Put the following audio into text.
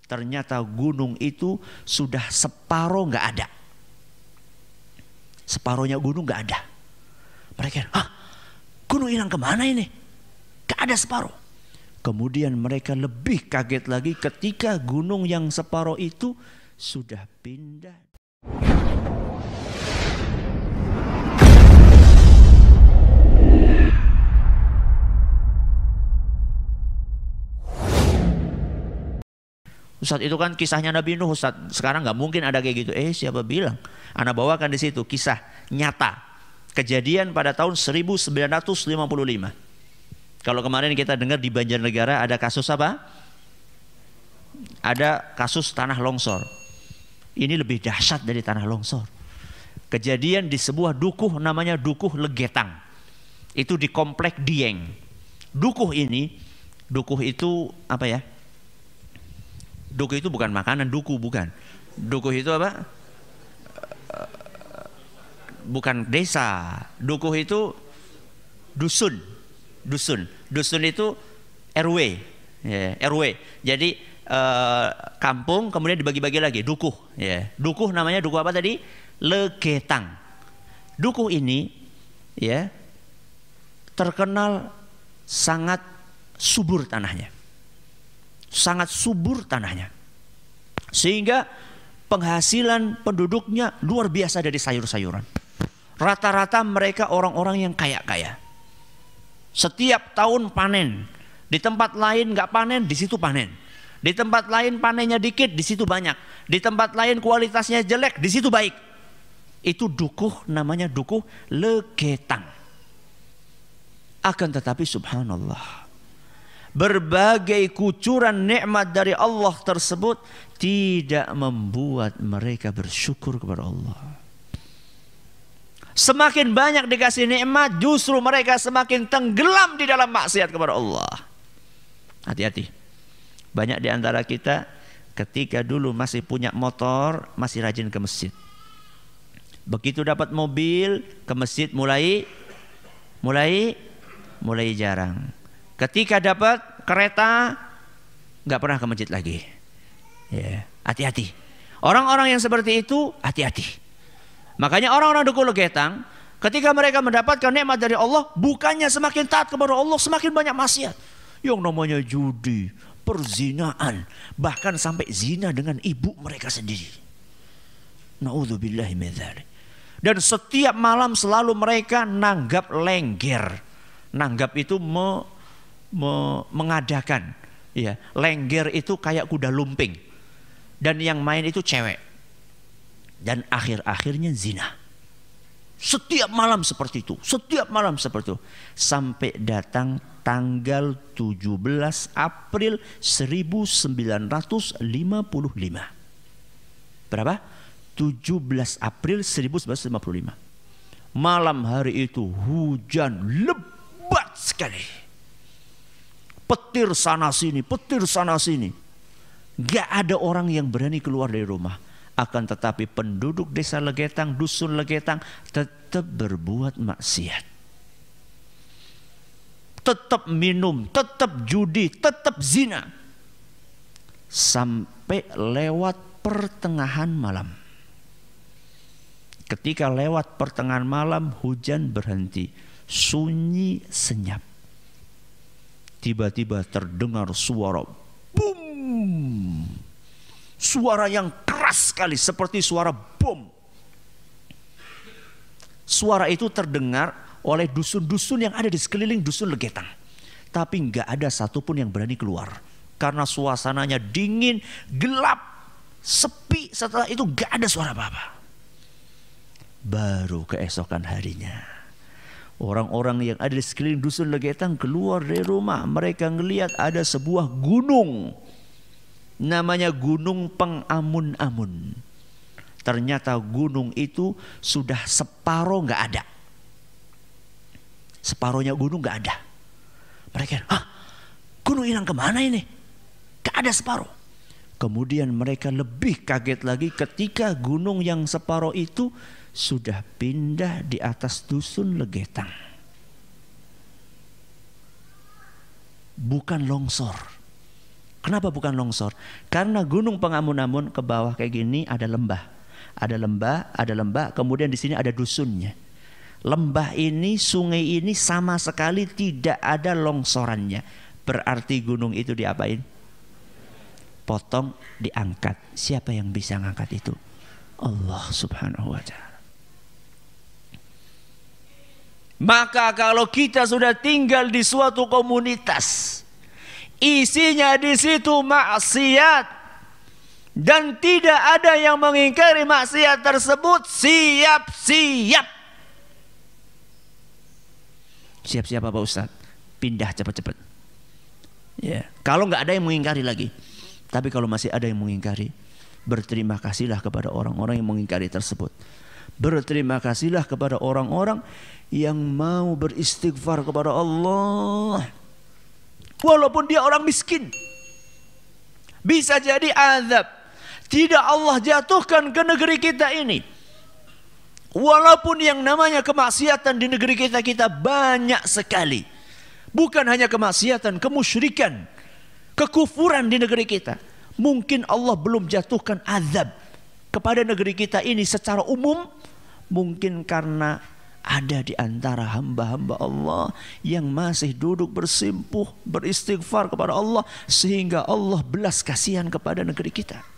Ternyata gunung itu sudah separuh nggak ada. Separuhnya gunung nggak ada. Mereka, gunung hilang kemana ini? Nggak ada separuh. Kemudian mereka lebih kaget lagi ketika gunung yang separuh itu sudah pindah. Ustaz, itu kan kisahnya Nabi Nuh, Ustaz. Sekarang nggak mungkin ada kayak gitu. Siapa bilang? Ana bawakan di situ kisah nyata. Kejadian pada tahun 1955. Kalau kemarin kita dengar di Banjarnegara ada kasus apa? Ada kasus tanah longsor. Ini lebih dahsyat dari tanah longsor. Kejadian di sebuah dukuh namanya Dukuh Legetang. Itu di komplek Dieng. Dukuh itu apa ya? Dukuh itu bukan makanan, bukan. Dukuh itu apa? Bukan desa. Dukuh itu dusun. Dusun itu RW. Ya, RW. Jadi kampung kemudian dibagi-bagi lagi. Dukuh. Ya. Dukuh namanya dukuh apa tadi? Legetang. Dukuh ini ya terkenal sangat subur tanahnya. Sangat subur tanahnya. Sehingga penghasilan penduduknya luar biasa dari sayur-sayuran. Rata-rata mereka orang-orang yang kaya-kaya. Setiap tahun panen. Di tempat lain nggak panen, di situ panen. Di tempat lain panennya dikit, di situ banyak. Di tempat lain kualitasnya jelek, di situ baik. Itu dukuh, namanya Dukuh Legetang. Akan tetapi subhanallah, berbagai kucuran nikmat dari Allah tersebut tidak membuat mereka bersyukur kepada Allah. Semakin banyak dikasih nikmat, justru mereka semakin tenggelam di dalam maksiat kepada Allah. Hati-hati. Banyak di antara kita ketika dulu masih punya motor, masih rajin ke masjid. Begitu dapat mobil, ke masjid mulai jarang. Ketika dapat kereta, nggak pernah ke masjid lagi. Ya, hati-hati. Orang-orang yang seperti itu, hati-hati. Makanya orang-orang Dukuh Legetang, ketika mereka mendapatkan nikmat dari Allah, bukannya semakin taat kepada Allah, semakin banyak maksiat. Yang namanya judi, perzinaan, bahkan sampai zina dengan ibu mereka sendiri. Na'udzubillahi min dzalik. Dan setiap malam selalu mereka nanggap lengger. Nanggap itu mengadakan, ya, lengger itu kayak kuda lumping, dan yang main itu cewek, dan akhir-akhirnya zina. Setiap malam seperti itu, sampai datang tanggal 17 April 1955. Berapa? 17 April 1955. Malam hari itu hujan lebat sekali. Petir sana sini. Gak ada orang yang berani keluar dari rumah. Akan tetapi penduduk desa Legetang, dusun Legetang tetap berbuat maksiat. Tetap minum, tetap judi, tetap zina. Sampai lewat pertengahan malam. Ketika lewat pertengahan malam, hujan berhenti. Sunyi senyap. Tiba-tiba terdengar suara boom. Suara yang keras sekali seperti suara bom. Suara itu terdengar oleh dusun-dusun yang ada di sekeliling dusun Legetang. Tapi nggak ada satupun yang berani keluar. Karena suasananya dingin, gelap, sepi. Setelah itu nggak ada suara apa-apa. Baru keesokan harinya, orang-orang yang ada di sekeliling dusun Legetang keluar dari rumah. Mereka ngelihat ada sebuah gunung. Namanya Gunung Pengamun-amun. Ternyata gunung itu sudah separuh nggak ada. Separuhnya gunung nggak ada. Mereka, gunung hilang kemana ini? Gak ada separuh. Kemudian mereka lebih kaget lagi ketika gunung yang separuh itu sudah pindah di atas dusun Legetang. Bukan longsor. Kenapa bukan longsor? Karena gunung Pengamun-amun ke bawah kayak gini ada lembah. Ada lembah, kemudian di sini ada dusunnya. Lembah ini, sungai ini sama sekali tidak ada longsorannya. Berarti gunung itu diapain? Potong, diangkat. Siapa yang bisa ngangkat itu? Allah Subhanahu wa ta'ala. Maka kalau kita sudah tinggal di suatu komunitas, isinya di situ maksiat, dan tidak ada yang mengingkari maksiat tersebut, siap-siap. Siap-siap apa Ustaz? Pindah cepat-cepat. Ya. Kalau nggak ada yang mengingkari lagi. Tapi kalau masih ada yang mengingkari, berterima kasihlah kepada orang-orang yang mengingkari tersebut. Berterima kasihlah kepada orang-orang yang mau beristighfar kepada Allah. Walaupun dia orang miskin. Bisa jadi azab tidak Allah jatuhkan ke negeri kita ini. Walaupun yang namanya kemaksiatan di negeri kita banyak sekali. Bukan hanya kemaksiatan, kemusyrikan, kekufuran di negeri kita. Mungkin Allah belum jatuhkan azab kepada negeri kita ini secara umum. Mungkin karena ada di antara hamba-hamba Allah yang masih duduk bersimpuh, beristighfar kepada Allah, sehingga Allah belas kasihan kepada negeri kita.